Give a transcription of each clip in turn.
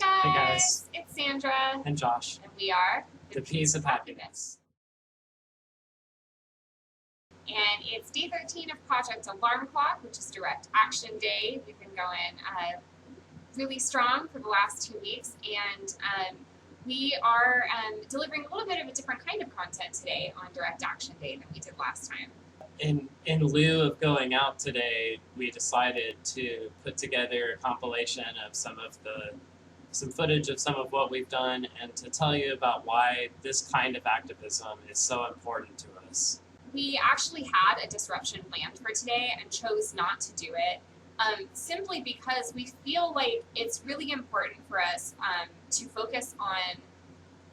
Hey guys, guys, it's Sandra, and Josh, and we are the Piece of Happiness. And it's day 13 of Project Alarm Clock, which is Direct Action Day. We've been going really strong for the last 2 weeks, and we are delivering a little bit of a different kind of content today on Direct Action Day than we did last time. In lieu of going out today, we decided to put together a compilation of some footage of some of what we've done, and to tell you about why this kind of activism is so important to us. We actually had a disruption planned for today and chose not to do it, simply because we feel like it's really important for us to focus on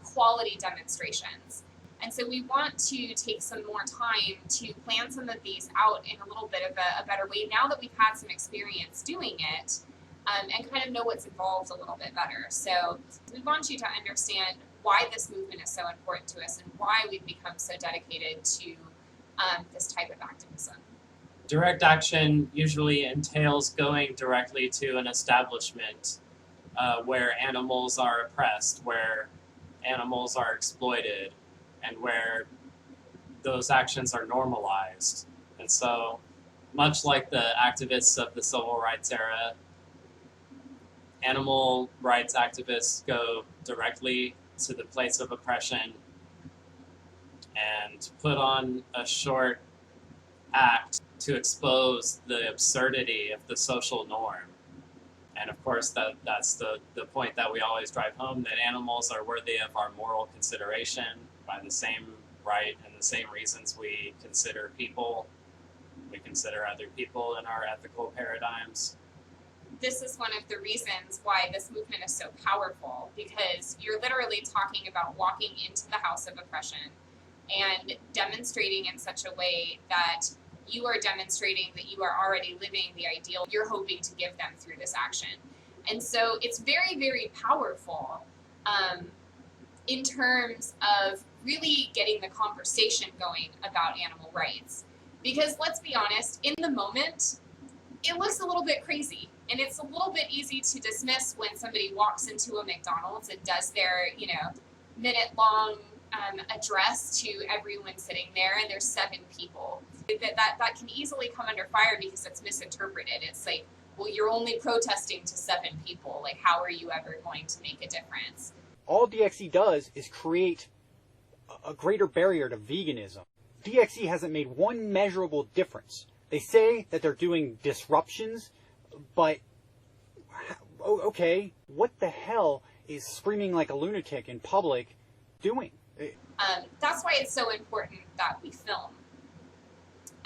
quality demonstrations. And so we want to take some more time to plan some of these out in a little bit of a better way now that we've had some experience doing it, and kind of know what's involved a little bit better. So we want you to understand why this movement is so important to us and why we've become so dedicated to this type of activism. Direct action usually entails going directly to an establishment where animals are oppressed, where animals are exploited, and where those actions are normalized. And so, much like the activists of the civil rights era, animal rights activists go directly to the place of oppression and put on a short act to expose the absurdity of the social norm. And of course, that's the point that we always drive home, that animals are worthy of our moral consideration by the same right and the same reasons we consider people. We consider other people in our ethical paradigms. This is one of the reasons why this movement is so powerful, because you're literally talking about walking into the house of oppression and demonstrating in such a way that you are demonstrating that you are already living the ideal you're hoping to give them through this action. And so it's very, very powerful in terms of really getting the conversation going about animal rights. Because let's be honest, in the moment, it looks a little bit crazy. And it's a little bit easy to dismiss when somebody walks into a McDonald's and does their, minute-long address to everyone sitting there, and there's 7 people. That can easily come under fire because it's misinterpreted. It's like, well, you're only protesting to 7 people. Like, how are you ever going to make a difference? All DXE does is create a greater barrier to veganism. DXE hasn't made one measurable difference. They say that they're doing disruptions, but okay, what the hell is screaming like a lunatic in public doing? That's why it's so important that we film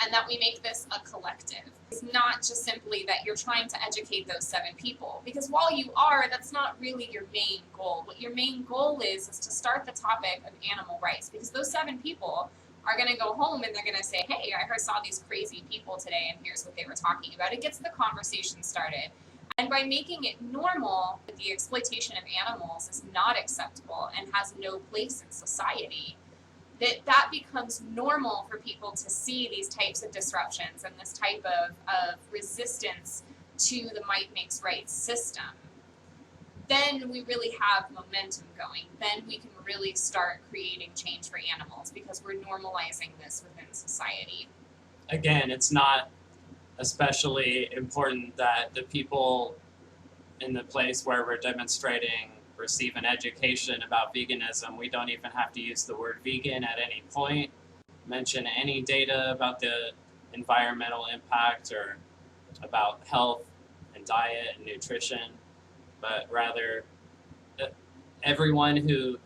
and that we make this a collective. It's not just simply that you're trying to educate those 7 people, because while you are, that's not really your main goal. What your main goal is to start the topic of animal rights, because those 7 people are going to go home and they're going to say, hey, I saw these crazy people today and here's what they were talking about. It gets the conversation started. And by making it normal that the exploitation of animals is not acceptable and has no place in society, that becomes normal for people to see these types of disruptions and this type of resistance to the might makes right system, then we really have momentum going. Then we can really start creating change for animals because we're normalizing this within society. Again, it's not especially important that the people in the place where we're demonstrating receive an education about veganism. We don't even have to use the word vegan at any point, mention any data about the environmental impact or about health and diet and nutrition, but rather everyone who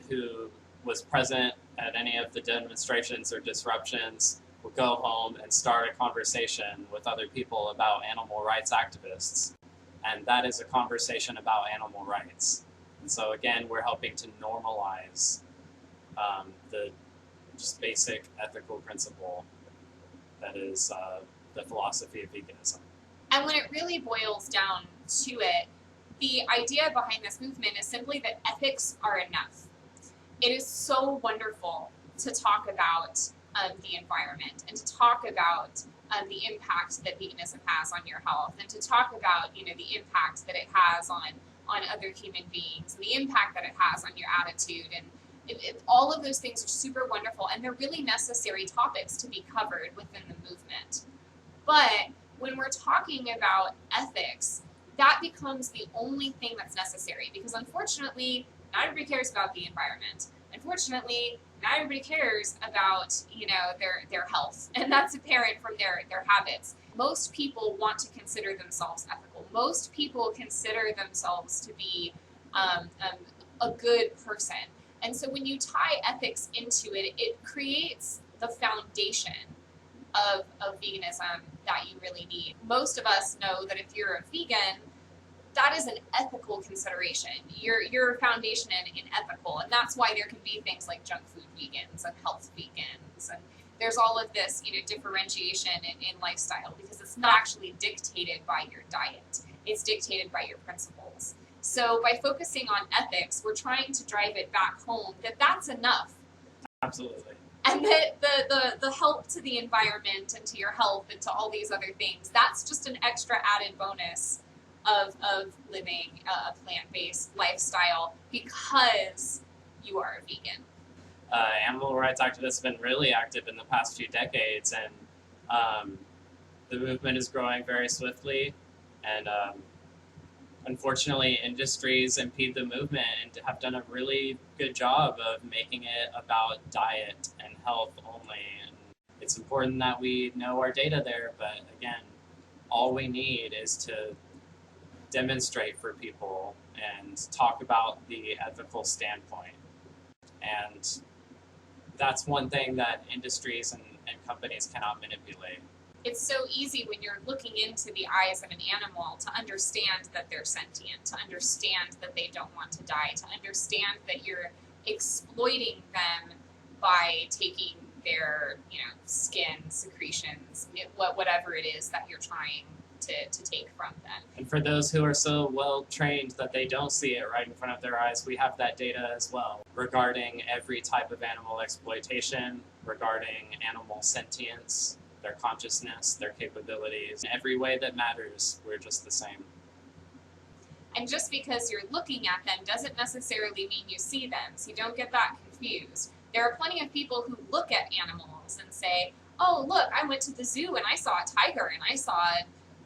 was present at any of the demonstrations or disruptions will go home and start a conversation with other people about animal rights activists. And that is a conversation about animal rights. And so again, we're helping to normalize the just basic ethical principle that is the philosophy of veganism. And when it really boils down to it, the idea behind this movement is simply that ethics are enough. It is so wonderful to talk about the environment and to talk about the impact that veganism has on your health, and to talk about the impact that it has on on other human beings, the impact that it has on your attitude, and all of those things are super wonderful, and they're really necessary topics to be covered within the movement. But when we're talking about ethics, that becomes the only thing that's necessary, because unfortunately, not everybody cares about the environment. Unfortunately, not everybody cares about, their health, and that's apparent from their habits. Most people want to consider themselves ethical. Most people consider themselves to be a good person. And so when you tie ethics into it, it creates the foundation of veganism that you really need. Most of us know that if you're a vegan, that is an ethical consideration. Your foundation in ethical, and that's why there can be things like junk food vegans and health vegans, and there's all of this, differentiation in lifestyle, because it's not actually dictated by your diet. It's dictated by your principles. So by focusing on ethics, we're trying to drive it back home that that's enough. Absolutely. And that the help to the environment and to your health and to all these other things, that's just an extra added bonus of living a plant-based lifestyle because you are a vegan. Animal rights activists have been really active in the past few decades, and the movement is growing very swiftly, and unfortunately industries impede the movement and have done a really good job of making it about diet and health only. And it's important that we know our data there, but again, all we need is to demonstrate for people and talk about the ethical standpoint. And that's one thing that industries and companies cannot manipulate. It's so easy when you're looking into the eyes of an animal to understand that they're sentient, to understand that they don't want to die, to understand that you're exploiting them by taking their, skin, secretions, whatever it is that you're trying to take from them. And for those who are so well trained that they don't see it right in front of their eyes, we have that data as well regarding every type of animal exploitation, regarding animal sentience, their consciousness, their capabilities. In every way that matters, we're just the same. And just because you're looking at them doesn't necessarily mean you see them, so don't get that confused. There are plenty of people who look at animals and say, oh, look, I went to the zoo and I saw a tiger and I saw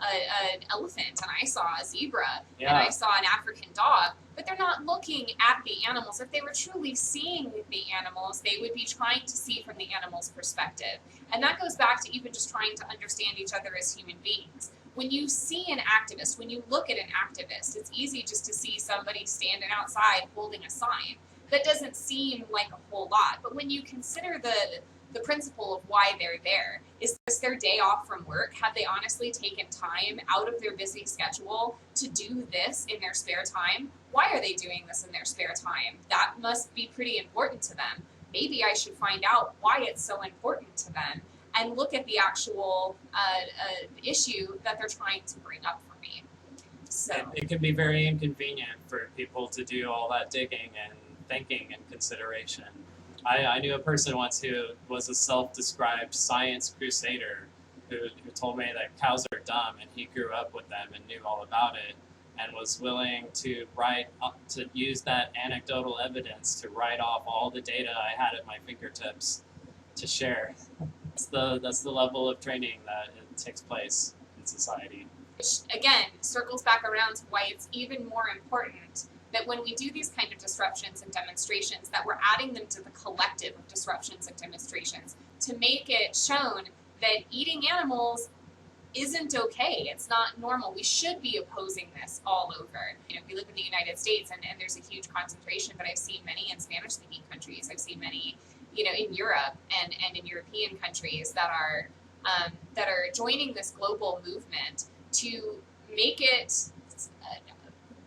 an elephant and I saw a zebra and I saw an African dog, but they're not looking at the animals. If they were truly seeing the animals, they would be trying to see from the animal's perspective. And that goes back to even just trying to understand each other as human beings. When you see an activist, when you look at an activist, it's easy just to see somebody standing outside holding a sign. That doesn't seem like a whole lot, but when you consider the principle of why they're there. Is this their day off from work? Have they honestly taken time out of their busy schedule to do this in their spare time? Why are they doing this in their spare time? That must be pretty important to them. Maybe I should find out why it's so important to them and look at the actual issue that they're trying to bring up for me. So it can be very inconvenient for people to do all that digging and thinking and consideration. I knew a person once who was a self-described science crusader who told me that cows are dumb, and he grew up with them and knew all about it and was willing to use that anecdotal evidence to write off all the data I had at my fingertips to share. That's the level of training that it takes place in society. Which, again, circles back around to why it's even more important that when we do these kind of disruptions and demonstrations, that we're adding them to the collective of disruptions and demonstrations to make it shown that eating animals isn't okay. It's not normal. We should be opposing this all over. We live in the United States, and there's a huge concentration, but I've seen many in Spanish-speaking countries. I've seen many, in Europe and in European countries that are joining this global movement to make it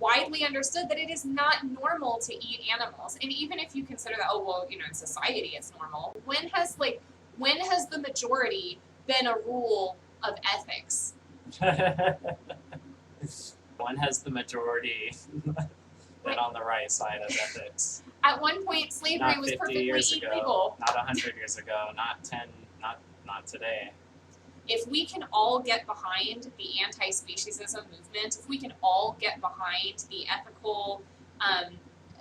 widely understood that it is not normal to eat animals. And even if you consider that, in society it's normal, when has the majority been a rule of ethics? When has the majority been on the right side of ethics? At one point, slavery was perfectly illegal. Not 100 years ago, not 10, not today. if we can all get behind the anti-speciesism movement, if we can all get behind the ethical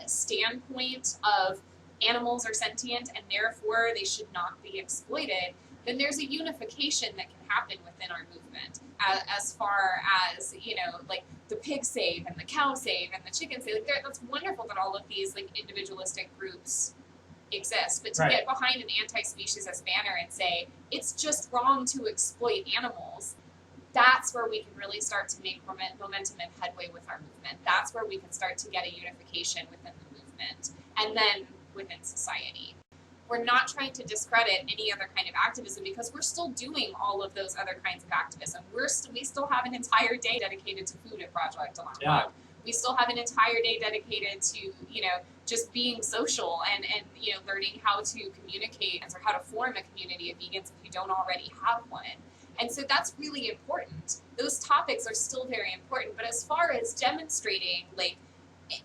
standpoint of animals are sentient and therefore they should not be exploited, then there's a unification that can happen within our movement as far as, you know, like the pig save and the cow save and the chicken save. Like, that's wonderful that all of these like individualistic groups exist, but to Right. get behind an anti-speciesist banner and say it's just wrong to exploit animals, that's where we can really start to make momentum and headway with our movement. That's where we can start to get a unification within the movement and then within society. We're not trying to discredit any other kind of activism because we're still doing all of those other kinds of activism. We still have an entire day dedicated to food at Project Alarm Clock. Yeah. We still have an entire day dedicated to, you know, just being social and you know, learning how to communicate or how to form a community of vegans if you don't already have one. And so that's really important. Those topics are still very important. But as far as demonstrating, like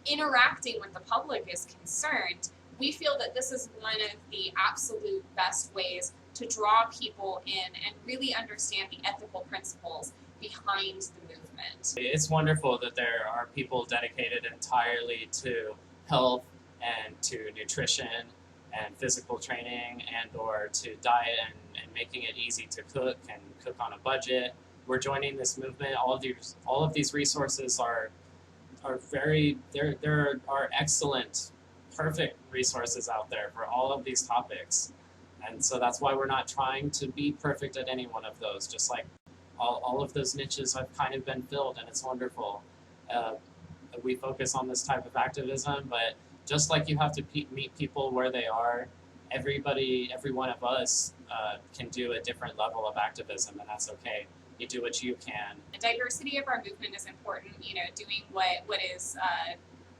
interacting with the public is concerned, we feel that this is one of the absolute best ways to draw people in and really understand the ethical principles behind the movement. It's wonderful that there are people dedicated entirely to health and to nutrition and physical training and or to diet and making it easy to cook and cook on a budget. We're joining this movement. All of these resources are very, there are excellent, perfect resources out there for all of these topics. And so that's why we're not trying to be perfect at any one of those, just like all of those niches have kind of been filled, and it's wonderful. We focus on this type of activism, but just like you have to meet people where they are, every one of us can do a different level of activism, and that's okay. You do what you can. The diversity of our movement is important, you know, doing what is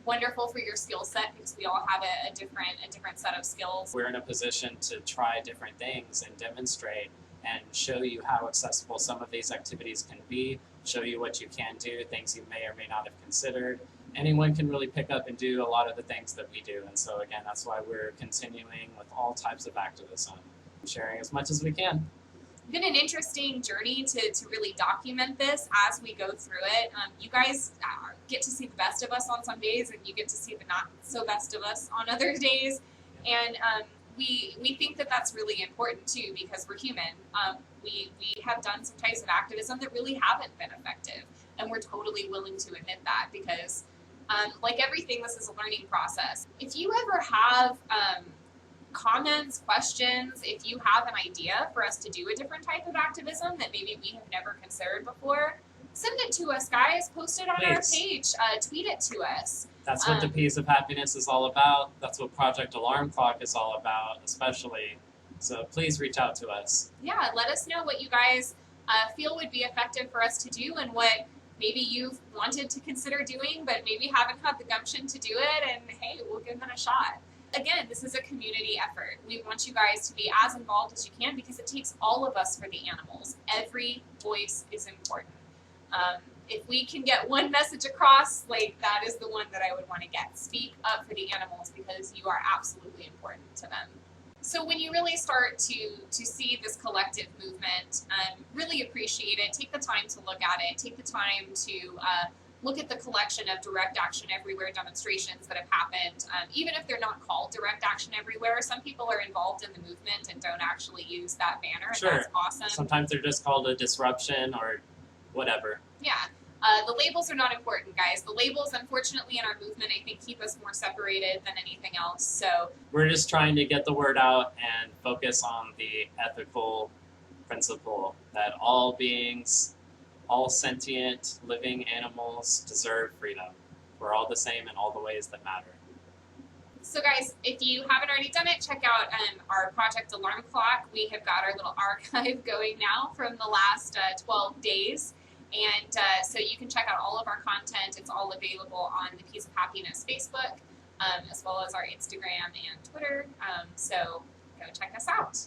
wonderful for your skill set, because we all have a different set of skills. We're in a position to try different things and demonstrate and show you how accessible some of these activities can be, show you what you can do, things you may or may not have considered. Anyone can really pick up and do a lot of the things that we do. And so again, that's why we're continuing with all types of activism, sharing as much as we can. It's been an interesting journey to really document this as we go through it. You guys get to see the best of us on some days, and you get to see the not so best of us on other days. And we think that that's really important too, because we're human. We have done some types of activism that really haven't been effective, and we're totally willing to admit that because, like everything, this is a learning process. If you ever have comments, questions, if you have an idea for us to do a different type of activism that maybe we have never considered before, send it to us, guys. Post it on our page. Tweet it to us. That's what the Piece of Happiness is all about. That's what Project Alarm Clock is all about, especially. So please reach out to us. Yeah, let us know what you guys feel would be effective for us to do and what maybe you've wanted to consider doing but maybe haven't had the gumption to do it, and hey, we'll give it a shot. Again, this is a community effort. We want you guys to be as involved as you can because it takes all of us for the animals. Every voice is important. If we can get one message across, like, that is the one that I would want to get. Speak up for the animals because you are absolutely important to them. So when you really start to see this collective movement, really appreciate it. Take the time to look at it. Take the time to look at the collection of Direct Action Everywhere demonstrations that have happened. Even if they're not called Direct Action Everywhere, some people are involved in the movement and don't actually use that banner. Sure. That's awesome. Sometimes they're just called a disruption or whatever. Yeah. The labels are not important, guys. The labels, unfortunately, in our movement, I think, keep us more separated than anything else. So we're just trying to get the word out and focus on the ethical principle that all beings, all sentient living animals deserve freedom. We're all the same in all the ways that matter. So guys, if you haven't already done it, check out our Project Alarm Clock. We have got our little archive going now from the last 12 days. And so you can check out all of our content. It's all available on the Piece of Happiness Facebook, as well as our Instagram and Twitter. So go check us out.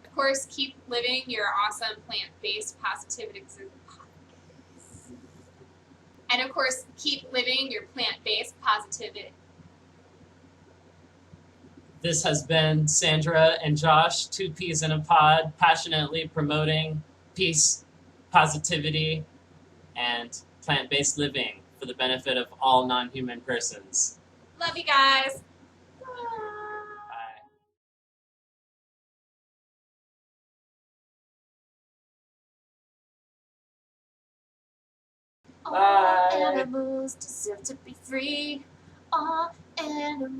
Of course, keep living your awesome plant-based positivity. And of course, keep living your plant-based positivity. This has been Sandra and Josh, 2 peas in a pod, passionately promoting peace, positivity, and plant-based living for the benefit of all non-human persons. Love you guys. Bye. All Bye. animals deserve to be free. All animals.